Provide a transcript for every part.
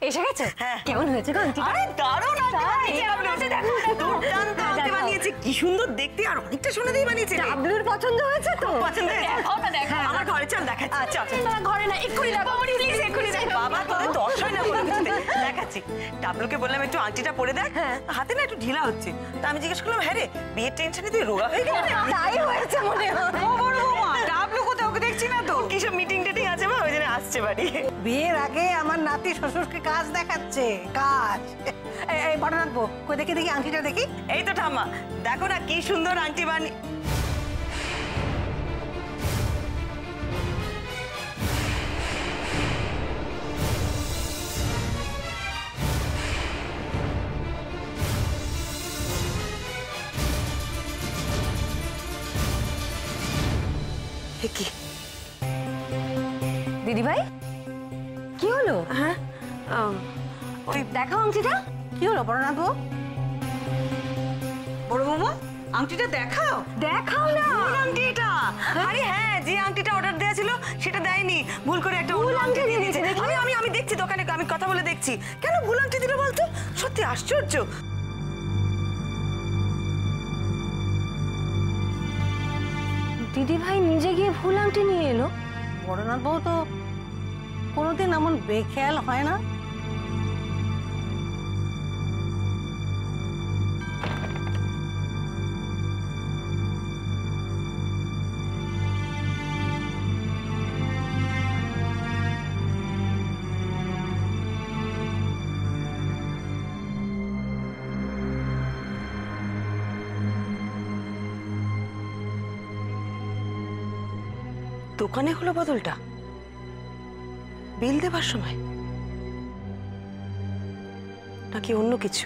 এসে গেছে? কেমন হয়েছে গো আন্টি? আরে দারুণ আন্টি, দেখো দুর্দান্ত আন্টি বানিয়েছে, কি সুন্দর দেখতে, আর অনেকটা সোনা দিয়ে বানিয়েছে। ডাবলুর পছন্দ হয়েছে তো? পছন্দ হয়েছে? দেখো আমার ঘরে চল দেখাচ্ছি। চল না ঘরে না, এক্ষুনি দেখো প্লিজ, এক্ষুনি দেখো। বাবা তোদের দশ হয় না কোনো কিছুতে, দেখাচ্ছি। ডাবলুকে বললাম একটু আংটিটা পরে দেখ, হাতে না একটু ঢিলা হচ্ছে। তা আমি জিজ্ঞেস করলাম, হ্যাঁ রে বিয়ের টেনশনে তুই রোগা হয়ে গেলি? তাই হয়েছে মনে হয়। ও বড় বৌমা, ডাবলু কোথাও ওকে দেখছি না তো। কিসব মিটিং টিটিং আছে বা, ওই জন্য আসছে বাড়ি। বিয়ের আগে আমার নাতি শ্বশুরকে কাজ দেখাচ্ছে, কাজ। এই বড় রাখবো, কই দেখি দেখি আংটিটা দেখি। এই তো ঠাম্মা দেখো না কি সুন্দর আংটি বানি। কি দিদি ভাই কি হলো? হ্যাঁ ওই দেখো আংটিটা। কি হলো বড় রাখবো? বড় বৌমা আংটিটা দেখাও। দেখাও না। কোন আংটি এটা? আরে হ্যাঁ, যে আংটিটা অর্ডার দেয়া ছিল সেটা দেয়নি, ভুল করে একটা ভুল আংটি দিয়ে দিয়েছে। আমি দেখছি দোকানে, আমি কথা বলে দেখছি। কেন ভুল আংটি দিল বলতো? সত্যি আশ্চর্য। দিদি ভাই নিজে গিয়ে ভুল আংটি নিয়ে এলো? বড়নাথ বউ তো কোনোদিন এমন বেখেয়াল হয় না। দোকানে হলো বদলটা বিল দেবার সময়, নাকি অন্য কিছু?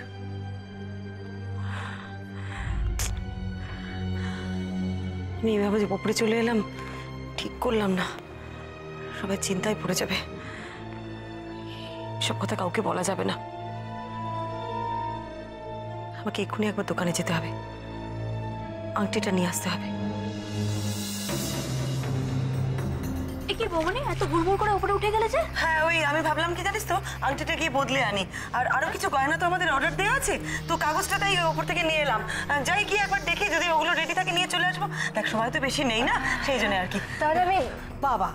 আমি এভাবে যে ওপরে চলে এলাম ঠিক করলাম না, সবাই চিন্তায় পড়ে যাবে। সব কথা কাউকে বলা যাবে না। আমাকে এক্ষুনি একবার দোকানে যেতে হবে, আংটিটা নিয়ে আসতে হবে। কি বৌমনি এত ভুলভুল করে উপরে উঠে গেলে যে? হ্যাঁ ওই আমি ভাবলাম কি জানিস তো, আংটিটা গিয়ে বদলে আনি, আর আরো কিছু গয়না তো আমাদের অর্ডার দেওয়া আছে, তো কাগজটা তাই উপর থেকে নিয়ে এলাম। যাই গিয়ে একবার দেখি, যদি ওগুলো রেডি থাকে নিয়ে চলে আসবো। দেখ সময় তো বেশি নেই না, সেই জন্য আর কি। তাহলে আমি বাবা,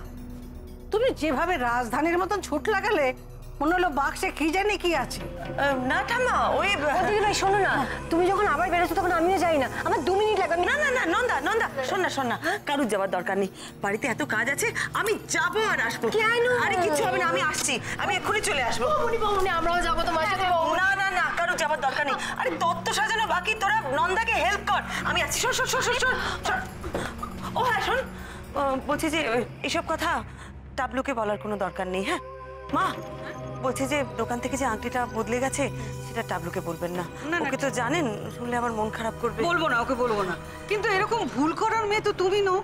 তুমি যেভাবে রাজধানীর মতন ছুট লাগালে মনে হলো বাক্সে কি জানি কি আছে। না ঠাম্মা ওই দিদি ভাই শোনো না, তুমি যখন আবার বেরোছো তখন আমিও যাই না, আমার 2 মিনিট লাগবে। না না না নন্দা নন্দা শোন না কারুর যাওয়ার দরকার নেই, বাড়িতে এত কাজ আছে, আমি যাবো আর আসবো। আরে কিছু হবে না, আমি আসছি, আমি এক্ষুনি চলে আসবো। বৌমনি আমরাও যাবো তোমার সাথে। না না না কারুর যাওয়ার দরকার নেই। আরে তত্ত্ব সাজানো বাকি, তোরা নন্দাকে হেল্প কর, আমি আসছি। শোন শোন শোন শোন শোন। ও হ্যাঁ শোন, বলছি যে এসব কথা টাবলুকে বলার কোনো দরকার নেই। হ্যাঁ মা বলছি যে দোকান থেকে যে আংটিটা বদলে গেছে সেটা টাবলুকে বলবেন না, ওকে তো জানেন, শুনলে আমার মন খারাপ করবে। বলবো না, ওকে বলবো না, কিন্তু এরকম ভুল করার মেয়ে তো তুমি নও,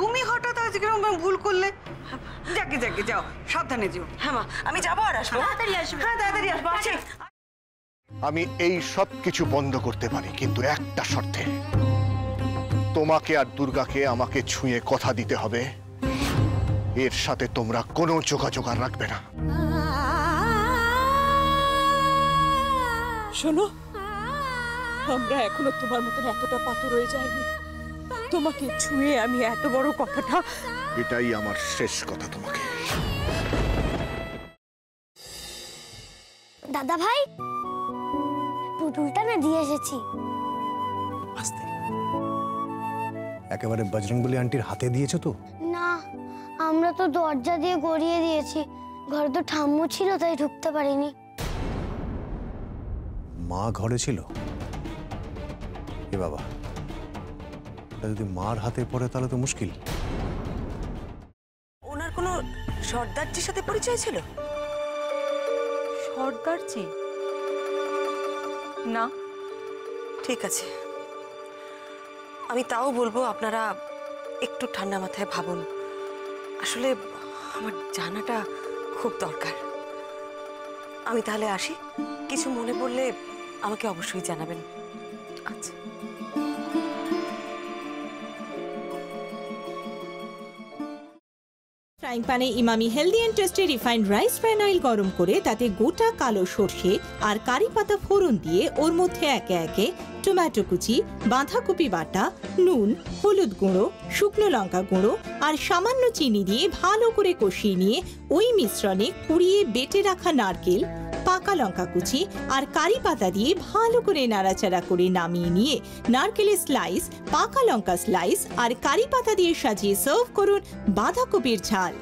তুমি হঠাৎ আজকে এরকম ভুল করলে। যাকে যাকে যাও, সাবধানে যেও। হ্যাঁ মা আমি যাবো আর আসবো। তাড়াতাড়ি আসবে। হ্যাঁ তাড়াতাড়ি আসবো। আছি। আমি এই সব কিছু বন্ধ করতে পারি, কিন্তু একটা শর্তে। তোমাকে আর দুর্গাকে আমাকে ছুঁয়ে কথা দিতে হবে, এর সাথে তোমরা কোনো যোগাযোগ আর রাখবে না। শোনো, আমরা এখনো তোমার মতন এতটা পাথর হয়ে যায়নি। তোমাকে ছুঁয়ে আমি এত বড় কথাটা, এটাই আমার শেষ কথা তোমাকে। দাদা ভাই, পুতুলটা না দিয়ে এসেছি। আস্তে, একেবারে বজরংবলী আন্টির হাতে দিয়েছো তো? না, আমরা তো দরজা দিয়ে গড়িয়ে দিয়েছি, ঘরে তো ঠাম্মু ছিল তাই ঢুকতে পারিনি। মা ঘরে ছিল? এ বাবা, যদি মার হাতে পড়ে তাহলে তো মুশকিল। ওনার কোনো সর্দারজির সাথে পরিচয় ছিল? সর্দারজি? না। ঠিক আছে, আমি তাও বলবো আপনারা একটু ঠান্ডা মাথায় ভাবুন, আসলে আমার জানাটা খুব দরকার। আমি তাহলে আসি, কিছু মনে পড়লে আমাকে অবশ্যই জানাবেন। আচ্ছা। ফ্রাইং প্যানে Emami healthy and tasty refined rice bran oil গরম করে তাতে গোটা কালো সর্ষে আর কারি পাতা ফোড়ন দিয়ে ওর মধ্যে একে একে টমেটো কুচি, বাঁধাকপি বাটা, নুন, হলুদ গুঁড়ো, শুকনো লঙ্কা গুঁড়ো আর সামান্য চিনি দিয়ে ভালো করে কষিয়ে নিয়ে ওই মিশ্রণে কুড়িয়ে বেটে রাখা নারকেল, পাকা লঙ্কা কুচি আর কারি পাতা দিয়ে ভালো করে নাড়াচাড়া করে নামিয়ে নিয়ে নারকেলের স্লাইস, পাকা লঙ্কা স্লাইস আর কারি পাতা দিয়ে সাজিয়ে সার্ভ করুন বাঁধাকপির ঝাল।